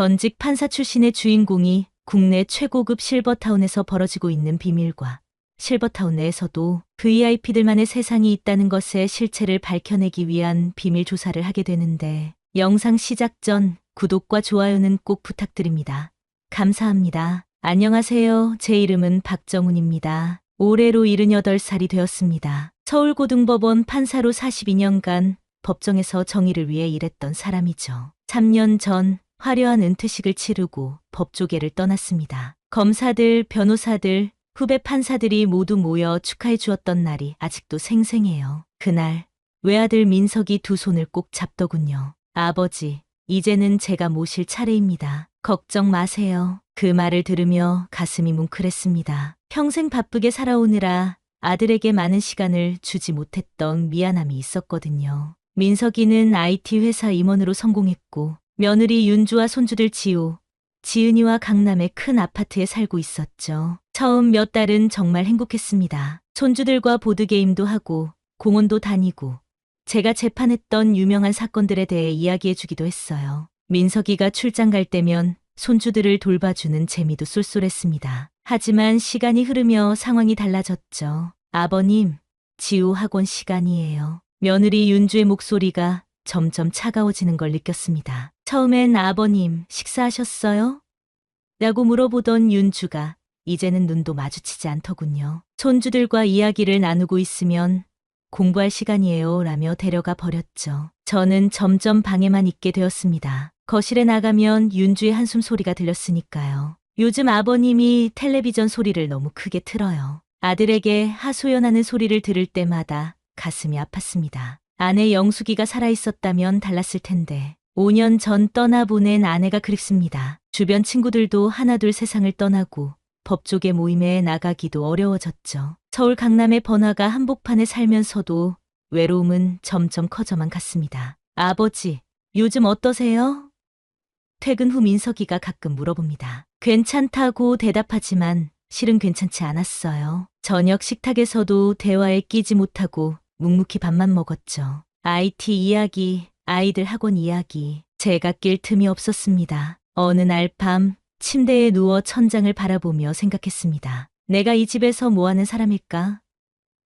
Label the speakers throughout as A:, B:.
A: 전직 판사 출신의 주인공이 국내 최고급 실버타운에서 벌어지고 있는 비밀과 실버타운 내에서도 VIP들만의 세상이 있다는 것의 실체를 밝혀내기 위한 비밀 조사를 하게 되는데 영상 시작 전 구독과 좋아요는 꼭 부탁드립니다. 감사합니다. 안녕하세요. 제 이름은 박정훈입니다. 올해로 78살이 되었습니다. 서울고등법원 판사로 42년간 법정에서 정의를 위해 일했던 사람이죠. 3년 전 화려한 은퇴식을 치르고 법조계를 떠났습니다. 검사들, 변호사들, 후배 판사들이 모두 모여 축하해 주었던 날이 아직도 생생해요. 그날 외아들 민석이 두 손을 꼭 잡더군요. 아버지, 이제는 제가 모실 차례입니다. 걱정 마세요. 그 말을 들으며 가슴이 뭉클했습니다. 평생 바쁘게 살아오느라 아들에게 많은 시간을 주지 못했던 미안함이 있었거든요. 민석이는 IT 회사 임원으로 성공했고 며느리 윤주와 손주들 지호, 지은이와 강남의 큰 아파트에 살고 있었죠. 처음 몇 달은 정말 행복했습니다. 손주들과 보드게임도 하고 공원도 다니고 제가 재판했던 유명한 사건들에 대해 이야기해주기도 했어요. 민석이가 출장 갈 때면 손주들을 돌봐주는 재미도 쏠쏠했습니다. 하지만 시간이 흐르며 상황이 달라졌죠. 아버님, 지호 학원 시간이에요. 며느리 윤주의 목소리가 점점 차가워지는 걸 느꼈습니다. 처음엔 아버님, 식사하셨어요? 라고 물어보던 윤주가 이제는 눈도 마주치지 않더군요. 손주들과 이야기를 나누고 있으면 공부할 시간이에요 라며 데려가 버렸죠. 저는 점점 방에만 있게 되었습니다. 거실에 나가면 윤주의 한숨 소리가 들렸으니까요. 요즘 아버님이 텔레비전 소리를 너무 크게 틀어요. 아들에게 하소연하는 소리를 들을 때마다 가슴이 아팠습니다. 아내 영숙이가 살아있었다면 달랐을 텐데 5년 전 떠나보낸 아내가 그립습니다. 주변 친구들도 하나둘 세상을 떠나고 법조계 모임에 나가기도 어려워졌죠. 서울 강남의 번화가 한복판에 살면서도 외로움은 점점 커져만 갔습니다. 아버지, 요즘 어떠세요? 퇴근 후 민석이가 가끔 물어봅니다. 괜찮다고 대답하지만 실은 괜찮지 않았어요. 저녁 식탁에서도 대화에 끼지 못하고 묵묵히 밥만 먹었죠. IT 이야기, 아이들 학원 이야기, 제가 낄 틈이 없었습니다. 어느 날 밤 침대에 누워 천장을 바라보며 생각했습니다. 내가 이 집에서 뭐 하는 사람일까?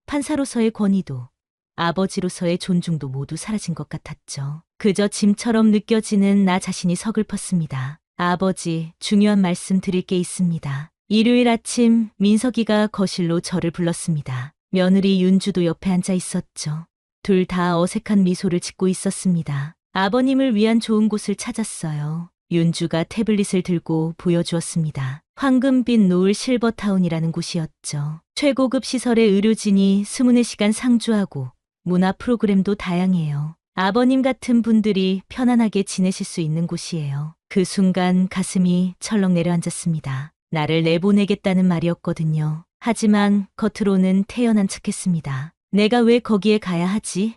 A: 판사로서의 권위도, 아버지로서의 존중도 모두 사라진 것 같았죠. 그저 짐처럼 느껴지는 나 자신이 서글펐습니다. 아버지, 중요한 말씀 드릴 게 있습니다. 일요일 아침 민석이가 거실로 저를 불렀습니다. 며느리 윤주도 옆에 앉아 있었죠. 둘 다 어색한 미소를 짓고 있었습니다. 아버님을 위한 좋은 곳을 찾았어요. 윤주가 태블릿을 들고 보여주었습니다. 황금빛 노을 실버타운이라는 곳이었죠. 최고급 시설의 의료진이 24시간 상주하고 문화 프로그램도 다양해요. 아버님 같은 분들이 편안하게 지내실 수 있는 곳이에요. 그 순간 가슴이 철렁 내려앉았습니다. 나를 내보내겠다는 말이었거든요. 하지만 겉으로는 태연한 척했습니다. 내가 왜 거기에 가야 하지?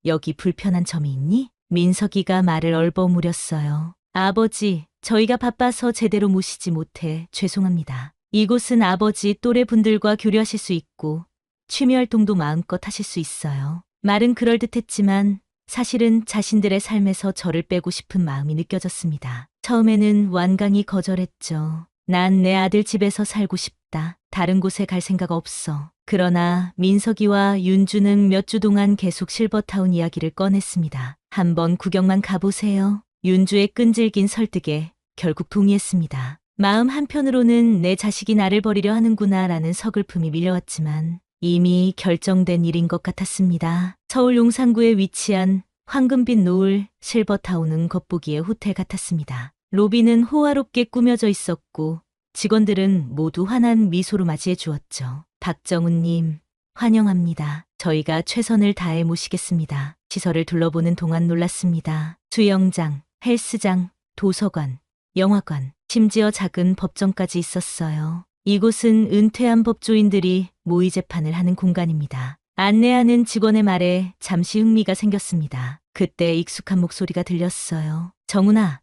A: 여기 불편한 점이 있니? 민석이가 말을 얼버무렸어요. 아버지, 저희가 바빠서 제대로 모시지 못해 죄송합니다. 이곳은 아버지 또래 분들과 교류하실 수 있고 취미 활동도 마음껏 하실 수 있어요. 말은 그럴듯했지만 사실은 자신들의 삶에서 저를 빼고 싶은 마음이 느껴졌습니다. 처음에는 완강히 거절했죠. 난 내 아들 집에서 살고 싶다. 다른 곳에 갈 생각 없어. 그러나 민석이와 윤주는 몇 주 동안 계속 실버타운 이야기를 꺼냈습니다. 한번 구경만 가보세요. 윤주의 끈질긴 설득에 결국 동의했습니다. 마음 한편으로는 내 자식이 나를 버리려 하는구나 라는 서글픔이 밀려왔지만 이미 결정된 일인 것 같았습니다. 서울 용산구에 위치한 황금빛 노을 실버타운은 겉보기에 호텔 같았습니다. 로비는 호화롭게 꾸며져 있었고 직원들은 모두 환한 미소로 맞이해 주었죠. 박정훈님, 환영합니다. 저희가 최선을 다해 모시겠습니다. 시설을 둘러보는 동안 놀랐습니다. 수영장, 헬스장, 도서관, 영화관, 심지어 작은 법정까지 있었어요. 이곳은 은퇴한 법조인들이 모의 재판을 하는 공간입니다. 안내하는 직원의 말에 잠시 흥미가 생겼습니다. 그때 익숙한 목소리가 들렸어요. 정훈아,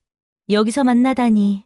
A: 여기서 만나다니.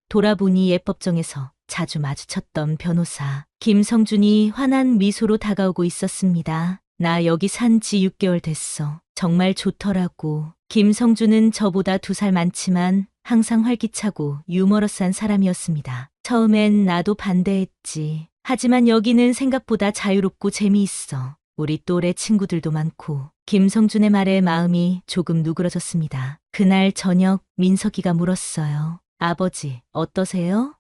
A: 돌아보니 옛 법정에서 자주 마주쳤던 변호사 김성준이 환한 미소로 다가오고 있었습니다. 나 여기 산 지 6개월 됐어. 정말 좋더라고. 김성준은 저보다 2살 많지만 항상 활기차고 유머러스한 사람이었습니다. 처음엔 나도 반대했지. 하지만 여기는 생각보다 자유롭고 재미있어. 우리 또래 친구들도 많고. 김성준의 말에 마음이 조금 누그러졌습니다. 그날 저녁 민석이가 물었어요. 아버지, 어떠세요?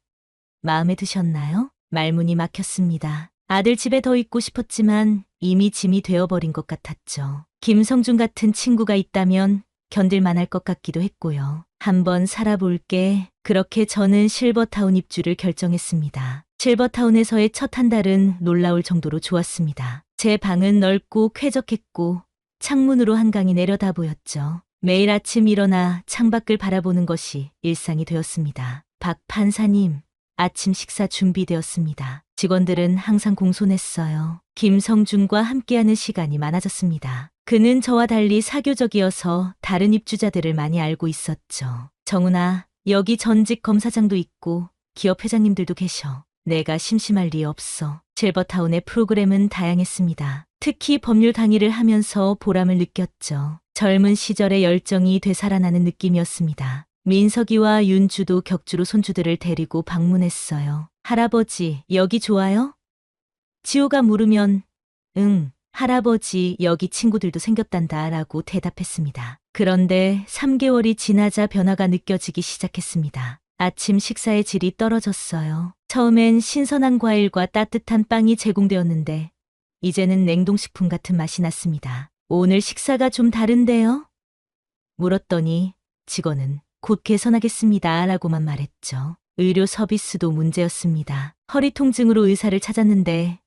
A: 마음에 드셨나요? 말문이 막혔습니다. 아들 집에 더 있고 싶었지만 이미 짐이 되어버린 것 같았죠. 김성준 같은 친구가 있다면 견딜만할 것 같기도 했고요. 한번 살아볼게. 그렇게 저는 실버타운 입주를 결정했습니다. 실버타운에서의 첫 한 달은 놀라울 정도로 좋았습니다. 제 방은 넓고 쾌적했고 창문으로 한강이 내려다 보였죠. 매일 아침 일어나 창밖을 바라보는 것이 일상이 되었습니다. 박 판사님, 아침 식사 준비되었습니다. 직원들은 항상 공손했어요. 김성준과 함께하는 시간이 많아졌습니다. 그는 저와 달리 사교적이어서 다른 입주자들을 많이 알고 있었죠. 정훈아, 여기 전직 검사장도 있고 기업 회장님들도 계셔. 내가 심심할 리 없어. 실버타운의 프로그램은 다양했습니다. 특히 법률 강의를 하면서 보람을 느꼈죠. 젊은 시절의 열정이 되살아나는 느낌이었습니다. 민석이와 윤주도 격주로 손주들을 데리고 방문했어요. 할아버지, 여기 좋아요? 지호가 물으면 응, 할아버지, 여기 친구들도 생겼단다 라고 대답했습니다. 그런데 3개월이 지나자 변화가 느껴지기 시작했습니다. 아침 식사의 질이 떨어졌어요. 처음엔 신선한 과일과 따뜻한 빵이 제공되었는데 이제는 냉동식품 같은 맛이 났습니다. 오늘 식사가 좀 다른데요? 물었더니 직원은 곧 개선하겠습니다 라고만 말했죠. 의료 서비스도 문제였습니다. 허리 통증으로 의사를 찾았는데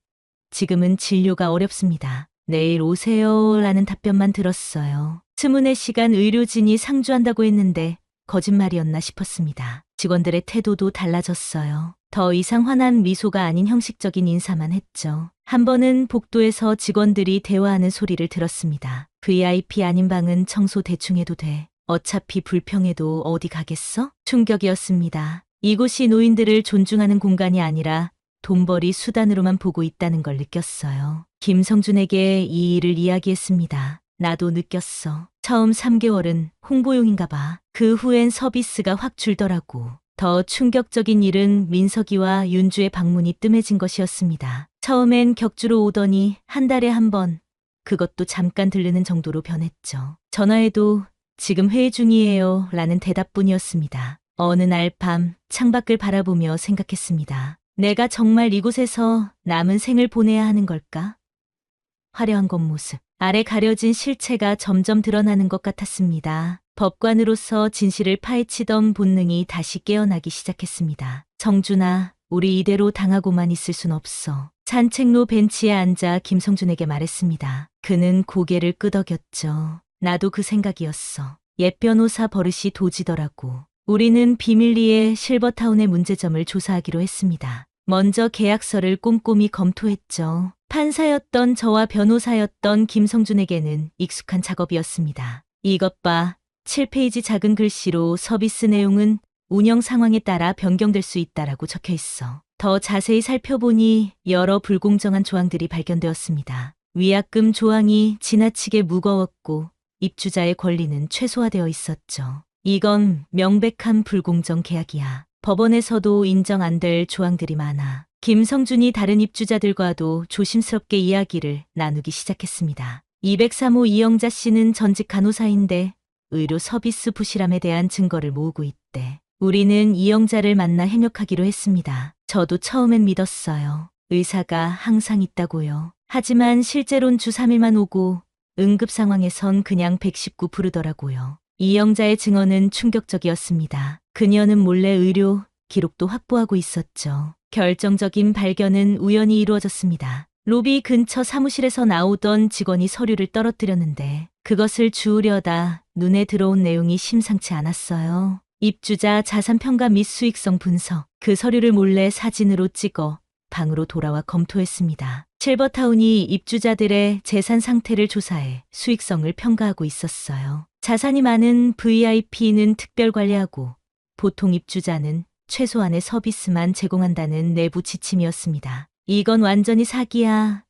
A: 지금은 진료가 어렵습니다. 내일 오세요 라는 답변만 들었어요. 24시간 의료진이 상주한다고 했는데 거짓말이었나 싶었습니다. 직원들의 태도도 달라졌어요. 더 이상 환한 미소가 아닌 형식적인 인사만 했죠. 한 번은 복도에서 직원들이 대화하는 소리를 들었습니다. VIP 아닌 방은 청소 대충 해도 돼. 어차피 불평해도 어디 가겠어? 충격이었습니다. 이곳이 노인들을 존중하는 공간이 아니라 돈벌이 수단으로만 보고 있다는 걸 느꼈어요. 김성준에게 이 일을 이야기했습니다. 나도 느꼈어. 처음 3개월은 홍보용인가 봐. 그 후엔 서비스가 확 줄더라고. 더 충격적인 일은 민석이와 윤주의 방문이 뜸해진 것이었습니다. 처음엔 격주로 오더니 한 달에 한 번, 그것도 잠깐 들르는 정도로 변했죠. 전화해도 지금 회의 중이에요 라는 대답뿐이었습니다. 어느 날 밤 창밖을 바라보며 생각했습니다. 내가 정말 이곳에서 남은 생을 보내야 하는 걸까? 화려한 겉모습 아래 가려진 실체가 점점 드러나는 것 같았습니다. 법관으로서 진실을 파헤치던 본능이 다시 깨어나기 시작했습니다. 정준아, 우리 이대로 당하고만 있을 순 없어. 산책로 벤치에 앉아 김성준에게 말했습니다. 그는 고개를 끄덕였죠. 나도 그 생각이었어. 옛 변호사 버릇이 도지더라고. 우리는 비밀리에 실버타운의 문제점을 조사하기로 했습니다. 먼저 계약서를 꼼꼼히 검토했죠. 판사였던 저와 변호사였던 김성준에게는 익숙한 작업이었습니다. 이것 봐. 7페이지 작은 글씨로 서비스 내용은 운영 상황에 따라 변경될 수 있다라고 적혀 있어. 더 자세히 살펴보니 여러 불공정한 조항들이 발견되었습니다. 위약금 조항이 지나치게 무거웠고 입주자의 권리는 최소화되어 있었죠. 이건 명백한 불공정 계약이야. 법원에서도 인정 안 될 조항들이 많아. 김성준이 다른 입주자들과도 조심스럽게 이야기를 나누기 시작했습니다. 203호 이영자 씨는 전직 간호사인데 의료 서비스 부실함에 대한 증거를 모으고 있대. 우리는 이영자를 만나 해명하기로 했습니다. 저도 처음엔 믿었어요. 의사가 항상 있다고요. 하지만 실제론 주 3일만 오고 응급 상황에선 그냥 119 부르더라고요. 이영자의 증언은 충격적이었습니다. 그녀는 몰래 의료 기록도 확보하고 있었죠. 결정적인 발견은 우연히 이루어졌습니다. 로비 근처 사무실에서 나오던 직원이 서류를 떨어뜨렸는데 그것을 주우려다 눈에 들어온 내용이 심상치 않았어요. 입주자 자산평가 및 수익성 분석. 그 서류를 몰래 사진으로 찍어 방으로 돌아와 검토했습니다. 실버타운이 입주자들의 재산 상태를 조사해 수익성을 평가하고 있었어요. 자산이 많은 VIP는 특별 관리하고 보통 입주자는 최소한의 서비스만 제공한다는 내부 지침이었습니다. 이건 완전히 사기야.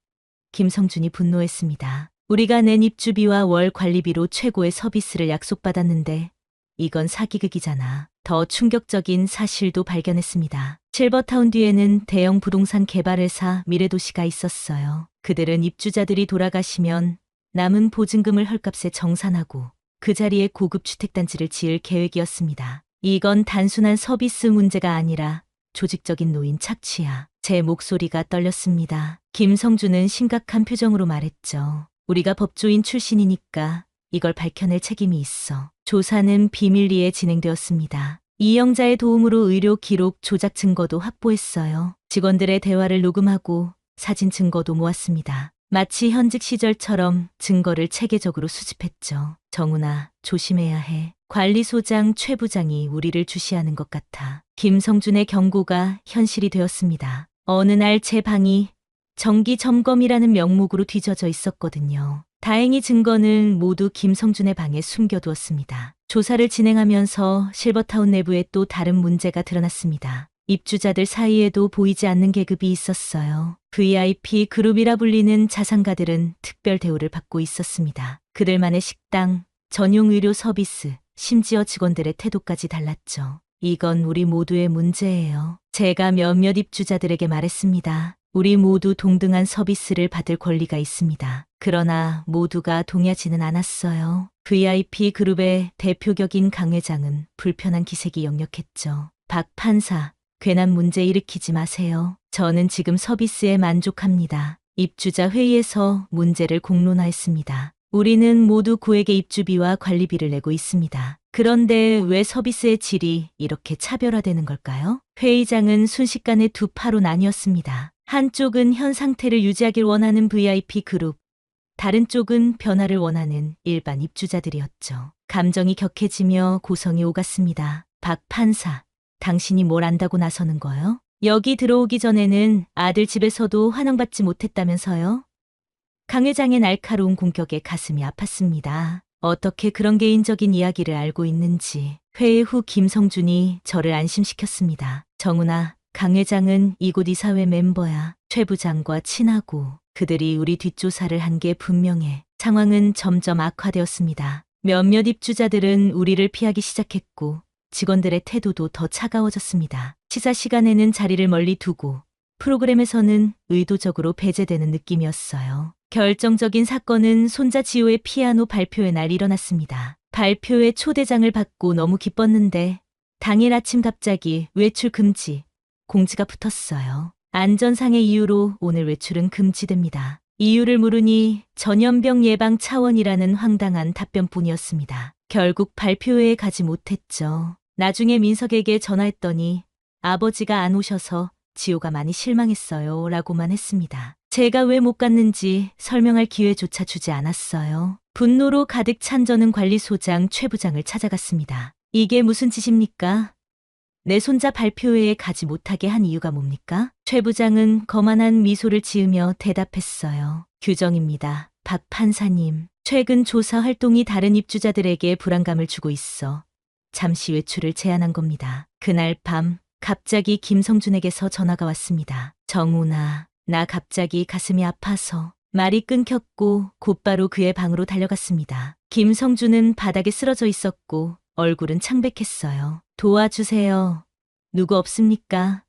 A: 김성준이 분노했습니다. 우리가 낸 입주비와 월 관리비로 최고의 서비스를 약속받았는데 이건 사기극이잖아. 더 충격적인 사실도 발견했습니다. 실버타운 뒤에는 대형 부동산 개발회사 미래도시가 있었어요. 그들은 입주자들이 돌아가시면 남은 보증금을 헐값에 정산하고 그 자리에 고급 주택단지를 지을 계획이었습니다. 이건 단순한 서비스 문제가 아니라 조직적인 노인 착취야. 제 목소리가 떨렸습니다. 김성주는 심각한 표정으로 말했죠. 우리가 법조인 출신이니까 이걸 밝혀낼 책임이 있어. 조사는 비밀리에 진행되었습니다. 이영자의 도움으로 의료 기록 조작 증거도 확보했어요. 직원들의 대화를 녹음하고 사진 증거도 모았습니다. 마치 현직 시절처럼 증거를 체계적으로 수집했죠. 정훈아, 조심해야 해. 관리소장 최 부장이 우리를 주시하는 것 같아. 김성준의 경고가 현실이 되었습니다. 어느 날 제 방이 정기 점검이라는 명목으로 뒤져져 있었거든요. 다행히 증거는 모두 김성준의 방에 숨겨두었습니다. 조사를 진행하면서 실버타운 내부에 또 다른 문제가 드러났습니다. 입주자들 사이에도 보이지 않는 계급이 있었어요. VIP 그룹이라 불리는 자산가들은 특별 대우를 받고 있었습니다. 그들만의 식당, 전용 의료 서비스, 심지어 직원들의 태도까지 달랐죠. 이건 우리 모두의 문제예요. 제가 몇몇 입주자들에게 말했습니다. 우리 모두 동등한 서비스를 받을 권리가 있습니다. 그러나 모두가 동의하지는 않았어요. VIP 그룹의 대표격인 강 회장은 불편한 기색이 역력했죠. 박 판사, 괜한 문제 일으키지 마세요. 저는 지금 서비스에 만족합니다. 입주자 회의에서 문제를 공론화했습니다. 우리는 모두 고액의 입주비와 관리비를 내고 있습니다. 그런데 왜 서비스의 질이 이렇게 차별화되는 걸까요? 회의장은 순식간에 두 파로 나뉘었습니다. 한쪽은 현 상태를 유지하길 원하는 VIP 그룹, 다른 쪽은 변화를 원하는 일반 입주자들이었죠. 감정이 격해지며 고성이 오갔습니다. 박 판사, 당신이 뭘 안다고 나서는 거요? 여기 들어오기 전에는 아들 집에서도 환영받지 못했다면서요? 강 회장의 날카로운 공격에 가슴이 아팠습니다. 어떻게 그런 개인적인 이야기를 알고 있는지. 회의 후 김성준이 저를 안심시켰습니다. 정훈아, 강 회장은 이곳 이사회 멤버야. 최 부장과 친하고 그들이 우리 뒷조사를 한 게 분명해. 상황은 점점 악화되었습니다. 몇몇 입주자들은 우리를 피하기 시작했고 직원들의 태도도 더 차가워졌습니다. 시사 시간에는 자리를 멀리 두고 프로그램에서는 의도적으로 배제되는 느낌이었어요. 결정적인 사건은 손자 지호의 피아노 발표회 날 일어났습니다. 발표회 초대장을 받고 너무 기뻤는데 당일 아침 갑자기 외출 금지 공지가 붙었어요. 안전상의 이유로 오늘 외출은 금지됩니다. 이유를 물으니 전염병 예방 차원이라는 황당한 답변뿐이었습니다. 결국 발표회에 가지 못했죠. 나중에 민석에게 전화했더니 아버지가 안 오셔서 지호가 많이 실망했어요 라고만 했습니다. 제가 왜 못 갔는지 설명할 기회조차 주지 않았어요. 분노로 가득 찬 저는 관리소장 최 부장을 찾아갔습니다. 이게 무슨 짓입니까? 내 손자 발표회에 가지 못하게 한 이유가 뭡니까? 최 부장은 거만한 미소를 지으며 대답했어요. 규정입니다. 박 판사님, 최근 조사 활동이 다른 입주자들에게 불안감을 주고 있어 잠시 외출을 제안한 겁니다. 그날 밤 갑자기 김성준에게서 전화가 왔습니다. 정훈아, 나 갑자기 가슴이 아파서. 말이 끊겼고 곧바로 그의 방으로 달려갔습니다. 김성준은 바닥에 쓰러져 있었고 얼굴은 창백했어요. 도와주세요. 누구 없습니까?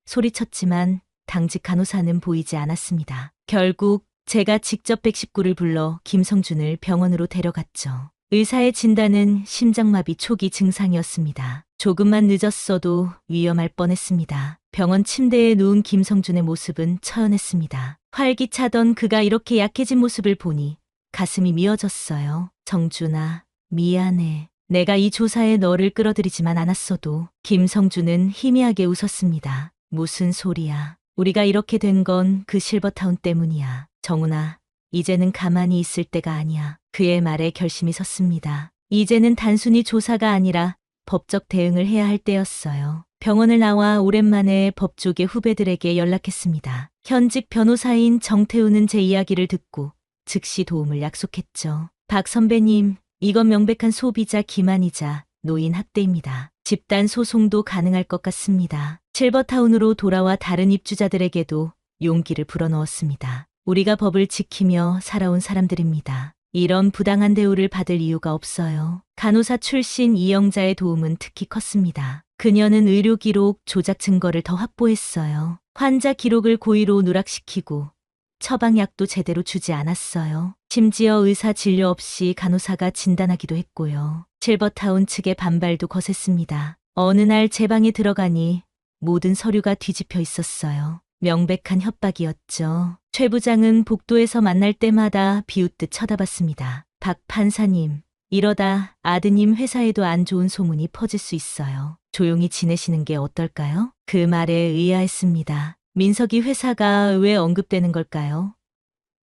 A: 소리쳤지만 당직 간호사는 보이지 않았습니다. 결국 제가 직접 119를 불러 김성준을 병원으로 데려갔죠. 의사의 진단은 심장마비 초기 증상이었습니다. 조금만 늦었어도 위험할 뻔했습니다. 병원 침대에 누운 김성준의 모습은 처연했습니다. 활기차던 그가 이렇게 약해진 모습을 보니 가슴이 미어졌어요. 정준아, 미안해. 내가 이 조사에 너를 끌어들이지만 않았어도. 김성준은 희미하게 웃었습니다. 무슨 소리야. 우리가 이렇게 된 건 그 실버타운 때문이야. 정훈아, 이제는 가만히 있을 때가 아니야. 그의 말에 결심이 섰습니다. 이제는 단순히 조사가 아니라 법적 대응을 해야 할 때였어요. 병원을 나와 오랜만에 법조계 후배들에게 연락했습니다. 현직 변호사인 정태우는 제 이야기를 듣고 즉시 도움을 약속했죠. 박 선배님, 이건 명백한 소비자 기만이자 노인 학대입니다. 집단 소송도 가능할 것 같습니다. 실버타운으로 돌아와 다른 입주자들에게도 용기를 불어넣었습니다. 우리가 법을 지키며 살아온 사람들입니다. 이런 부당한 대우를 받을 이유가 없어요. 간호사 출신 이영자의 도움은 특히 컸습니다. 그녀는 의료 기록 조작 증거를 더 확보했어요. 환자 기록을 고의로 누락시키고 처방약도 제대로 주지 않았어요. 심지어 의사 진료 없이 간호사가 진단하기도 했고요. 실버타운 측의 반발도 거셌습니다. 어느 날 제 방에 들어가니 모든 서류가 뒤집혀 있었어요. 명백한 협박이었죠. 최 부장은 복도에서 만날 때마다 비웃듯 쳐다봤습니다. 박 판사님, 이러다 아드님 회사에도 안 좋은 소문이 퍼질 수 있어요. 조용히 지내시는 게 어떨까요? 그 말에 의아했습니다. 민석이 회사가 왜 언급되는 걸까요?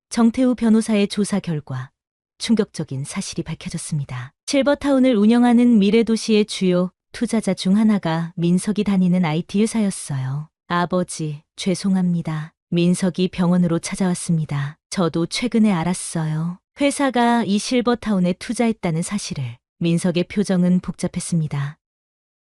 A: 정태우 변호사의 조사 결과 충격적인 사실이 밝혀졌습니다. 실버타운을 운영하는 미래도시의 주요 투자자 중 하나가 민석이 다니는 IT 회사였어요. 아버지, 죄송합니다. 민석이 병원으로 찾아왔습니다. 저도 최근에 알았어요. 회사가 이 실버타운에 투자했다는 사실을. 민석의 표정은 복잡했습니다.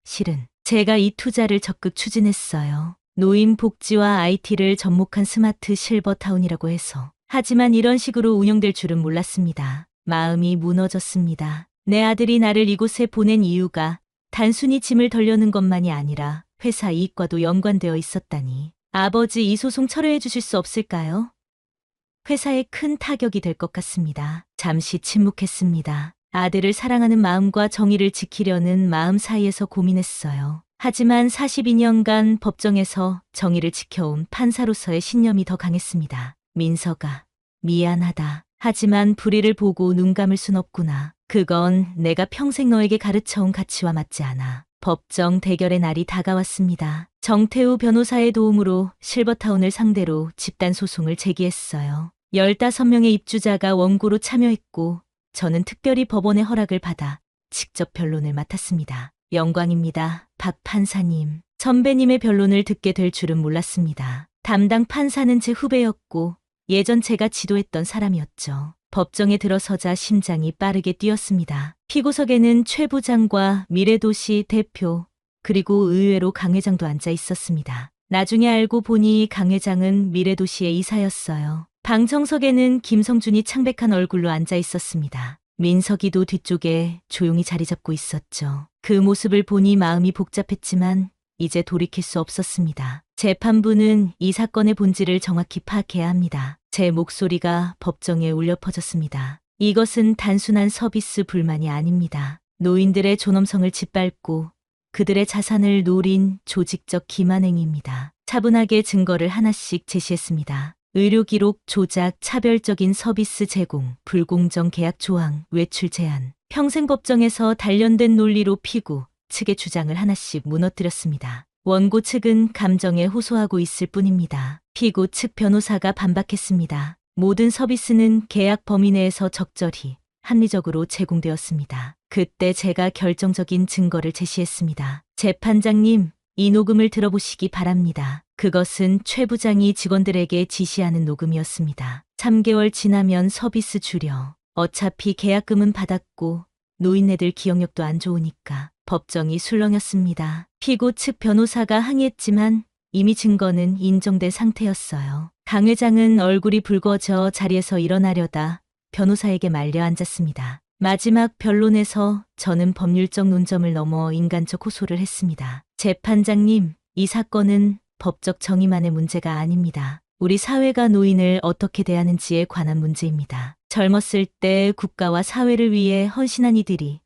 A: 실은 제가 이 투자를 적극 추진했어요. 노인 복지와 IT를 접목한 스마트 실버타운이라고 해서. 하지만 이런 식으로 운영될 줄은 몰랐습니다. 마음이 무너졌습니다. 내 아들이 나를 이곳에 보낸 이유가 단순히 짐을 덜려는 것만이 아니라 회사 이익과도 연관되어 있었다니. 아버지, 이 소송 철회해 주실 수 없을까요? 회사에 큰 타격이 될 것 같습니다. 잠시 침묵했습니다. 아들을 사랑하는 마음과 정의를 지키려는 마음 사이에서 고민했어요. 하지만 42년간 법정에서 정의를 지켜온 판사로서의 신념이 더 강했습니다. 민석아, 미안하다. 하지만 불의를 보고 눈 감을 순 없구나. 그건 내가 평생 너에게 가르쳐온 가치와 맞지 않아. 법정 대결의 날이 다가왔습니다. 정태우 변호사의 도움으로 실버타운을 상대로 집단 소송을 제기했어요. 15명의 입주자가 원고로 참여했고 저는 특별히 법원의 허락을 받아 직접 변론을 맡았습니다. 영광입니다. 박 판사님. 선배님의 변론을 듣게 될 줄은 몰랐습니다. 담당 판사는 제 후배였고 예전 제가 지도했던 사람이었죠. 법정에 들어서자 심장이 빠르게 뛰었습니다. 피고석에는 최 부장과 미래도시 대표 그리고 의외로 강 회장도 앉아 있었습니다. 나중에 알고 보니 강 회장은 미래도시의 이사였어요. 방청석에는 김성준이 창백한 얼굴로 앉아 있었습니다. 민석이도 뒤쪽에 조용히 자리 잡고 있었죠. 그 모습을 보니 마음이 복잡했지만 이제 돌이킬 수 없었습니다. 재판부는 이 사건의 본질을 정확히 파악해야 합니다. 제 목소리가 법정에 울려 퍼졌습니다. 이것은 단순한 서비스 불만이 아닙니다. 노인들의 존엄성을 짓밟고 그들의 자산을 노린 조직적 기만행위입니다. 차분하게 증거를 하나씩 제시했습니다. 의료기록 조작, 차별적인 서비스 제공, 불공정 계약 조항, 외출 제한. 평생법정에서 단련된 논리로 피고 측의 주장을 하나씩 무너뜨렸습니다. 원고 측은 감정에 호소하고 있을 뿐입니다. 피고 측 변호사가 반박했습니다. 모든 서비스는 계약 범위 내에서 적절히, 합리적으로 제공되었습니다. 그때 제가 결정적인 증거를 제시했습니다. 재판장님, 이 녹음을 들어보시기 바랍니다. 그것은 최 부장이 직원들에게 지시하는 녹음이었습니다. 3개월 지나면 서비스 줄여. 어차피 계약금은 받았고 노인네들 기억력도 안 좋으니까. 법정이 술렁였습니다. 피고 측 변호사가 항의했지만 이미 증거는 인정된 상태였어요. 강 회장은 얼굴이 붉어져 자리에서 일어나려다 변호사에게 말려 앉았습니다. 마지막 변론에서 저는 법률적 논점을 넘어 인간적 호소를 했습니다. 재판장님, 이 사건은 법적 정의만의 문제가 아닙니다. 우리 사회가 노인을 어떻게 대하는지에 관한 문제입니다. 젊었을 때 국가와 사회를 위해 헌신한 이들이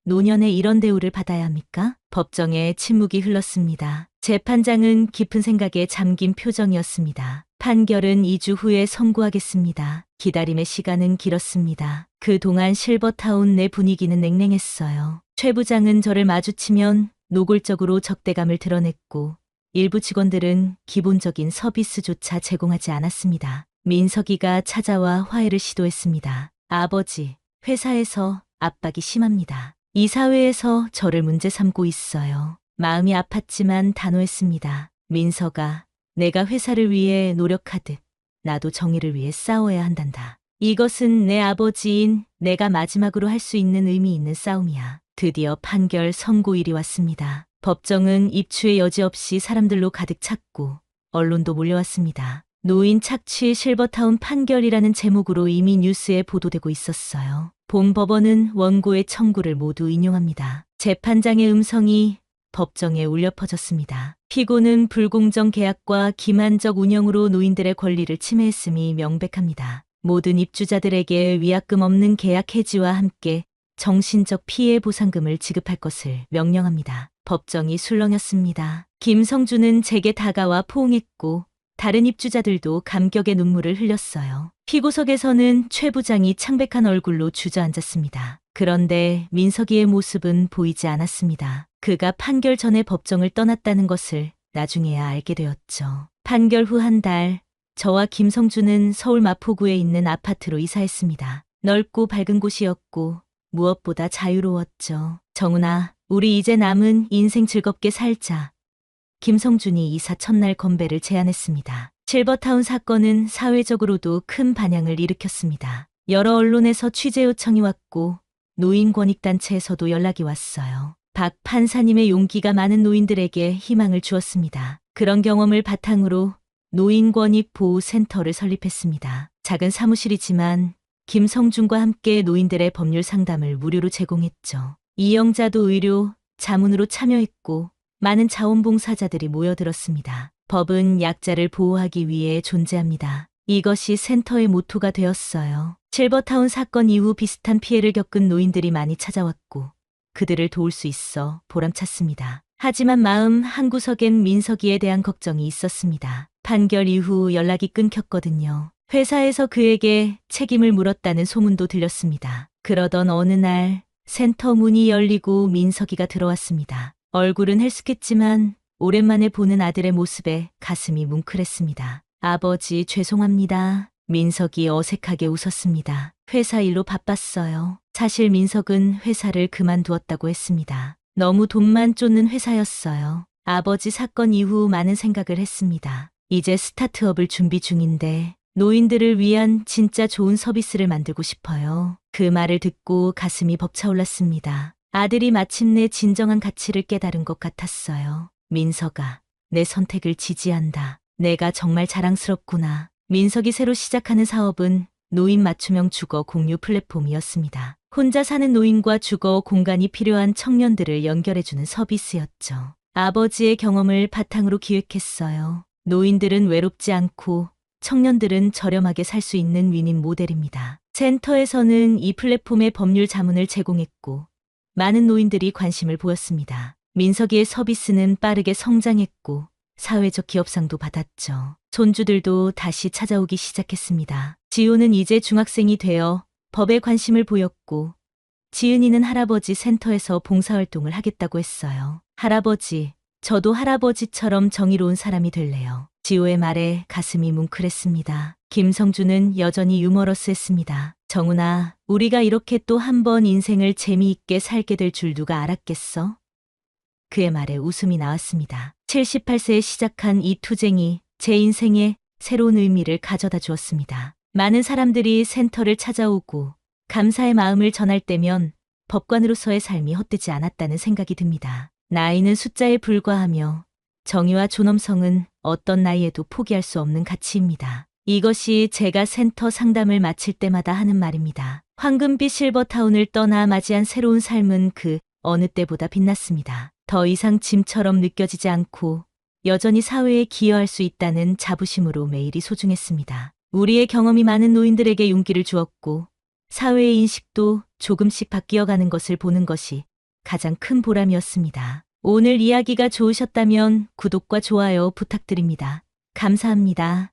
A: 노년에 이런 대우를 받아야 합니까? 법정에 침묵이 흘렀습니다. 재판장은 깊은 생각에 잠긴 표정이었습니다. 판결은 2주 후에 선고하겠습니다. 기다림의 시간은 길었습니다. 그동안 실버타운 내 분위기는 냉랭했어요. 최 부장은 저를 마주치면 노골적으로 적대감을 드러냈고 일부 직원들은 기본적인 서비스조차 제공하지 않았습니다. 민석이가 찾아와 화해를 시도했습니다. 아버지, 회사에서 압박이 심합니다. 이 사회에서 저를 문제 삼고 있어요. 마음이 아팠지만 단호했습니다. 민석아, 내가 회사를 위해 노력하듯 나도 정의를 위해 싸워야 한단다. 이것은 내 아버지인 내가 마지막으로 할 수 있는 의미 있는 싸움이야. 드디어 판결 선고일이 왔습니다. 법정은 입추의 여지 없이 사람들로 가득 찼고 언론도 몰려왔습니다. 노인 착취 실버타운 판결이라는 제목으로 이미 뉴스에 보도되고 있었어요. 본 법원은 원고의 청구를 모두 인용합니다. 재판장의 음성이 법정에 울려 퍼졌습니다. 피고는 불공정 계약과 기만적 운영으로 노인들의 권리를 침해했음이 명백합니다. 모든 입주자들에게 위약금 없는 계약 해지와 함께 정신적 피해 보상금을 지급할 것을 명령합니다. 법정이 술렁였습니다. 김성주는 제게 다가와 포옹했고 다른 입주자들도 감격의 눈물을 흘렸어요. 피고석에서는 최 부장이 창백한 얼굴로 주저앉았습니다. 그런데 민석이의 모습은 보이지 않았습니다. 그가 판결 전에 법정을 떠났다는 것을 나중에야 알게 되었죠. 판결 후 한 달, 저와 김성주는 서울 마포구에 있는 아파트로 이사했습니다. 넓고 밝은 곳이었고 무엇보다 자유로웠죠. 정훈아, 우리 이제 남은 인생 즐겁게 살자. 김성준이 이사 첫날 건배를 제안했습니다. 실버타운 사건은 사회적으로도 큰 반향을 일으켰습니다. 여러 언론에서 취재 요청이 왔고 노인권익단체에서도 연락이 왔어요. 박 판사님의 용기가 많은 노인들에게 희망을 주었습니다. 그런 경험을 바탕으로 노인권익보호센터를 설립했습니다. 작은 사무실이지만 김성준과 함께 노인들의 법률 상담을 무료로 제공했죠. 이영자도 의료, 자문으로 참여했고 많은 자원봉사자들이 모여들었습니다. 법은 약자를 보호하기 위해 존재합니다. 이것이 센터의 모토가 되었어요. 실버타운 사건 이후 비슷한 피해를 겪은 노인들이 많이 찾아왔고 그들을 도울 수 있어 보람찼습니다. 하지만 마음 한구석엔 민석이에 대한 걱정이 있었습니다. 판결 이후 연락이 끊겼거든요. 회사에서 그에게 책임을 물었다는 소문도 들렸습니다. 그러던 어느 날 센터 문이 열리고 민석이가 들어왔습니다. 얼굴은 헬쑥했지만 오랜만에 보는 아들의 모습에 가슴이 뭉클했습니다. 아버지, 죄송합니다. 민석이 어색하게 웃었습니다. 회사 일로 바빴어요. 사실 민석은 회사를 그만두었다고 했습니다. 너무 돈만 쫓는 회사였어요. 아버지 사건 이후 많은 생각을 했습니다. 이제 스타트업을 준비 중인데 노인들을 위한 진짜 좋은 서비스를 만들고 싶어요. 그 말을 듣고 가슴이 벅차올랐습니다. 아들이 마침내 진정한 가치를 깨달은 것 같았어요. 민석아, 내 선택을 지지한다. 내가 정말 자랑스럽구나. 민석이 새로 시작하는 사업은 노인 맞춤형 주거 공유 플랫폼이었습니다. 혼자 사는 노인과 주거 공간이 필요한 청년들을 연결해주는 서비스였죠. 아버지의 경험을 바탕으로 기획했어요. 노인들은 외롭지 않고 청년들은 저렴하게 살 수 있는 윈윈 모델입니다. 센터에서는 이 플랫폼의 법률 자문을 제공했고 많은 노인들이 관심을 보였습니다. 민석이의 서비스는 빠르게 성장했고 사회적 기업상도 받았죠. 손주들도 다시 찾아오기 시작했습니다. 지호는 이제 중학생이 되어 법에 관심을 보였고 지은이는 할아버지 센터에서 봉사활동을 하겠다고 했어요. 할아버지, 저도 할아버지처럼 정의로운 사람이 될래요. 지호의 말에 가슴이 뭉클했습니다. 김성주는 여전히 유머러스했습니다. 정훈아, 우리가 이렇게 또 한 번 인생을 재미있게 살게 될 줄 누가 알았겠어? 그의 말에 웃음이 나왔습니다. 78세에 시작한 이 투쟁이 제 인생에 새로운 의미를 가져다 주었습니다. 많은 사람들이 센터를 찾아오고 감사의 마음을 전할 때면 법관으로서의 삶이 헛되지 않았다는 생각이 듭니다. 나이는 숫자에 불과하며 정의와 존엄성은 어떤 나이에도 포기할 수 없는 가치입니다. 이것이 제가 센터 상담을 마칠 때마다 하는 말입니다. 황금빛 실버타운을 떠나 맞이한 새로운 삶은 그 어느 때보다 빛났습니다. 더 이상 짐처럼 느껴지지 않고 여전히 사회에 기여할 수 있다는 자부심으로 매일이 소중했습니다. 우리의 경험이 많은 노인들에게 용기를 주었고 사회의 인식도 조금씩 바뀌어가는 것을 보는 것이 가장 큰 보람이었습니다. 오늘 이야기가 좋으셨다면 구독과 좋아요 부탁드립니다. 감사합니다.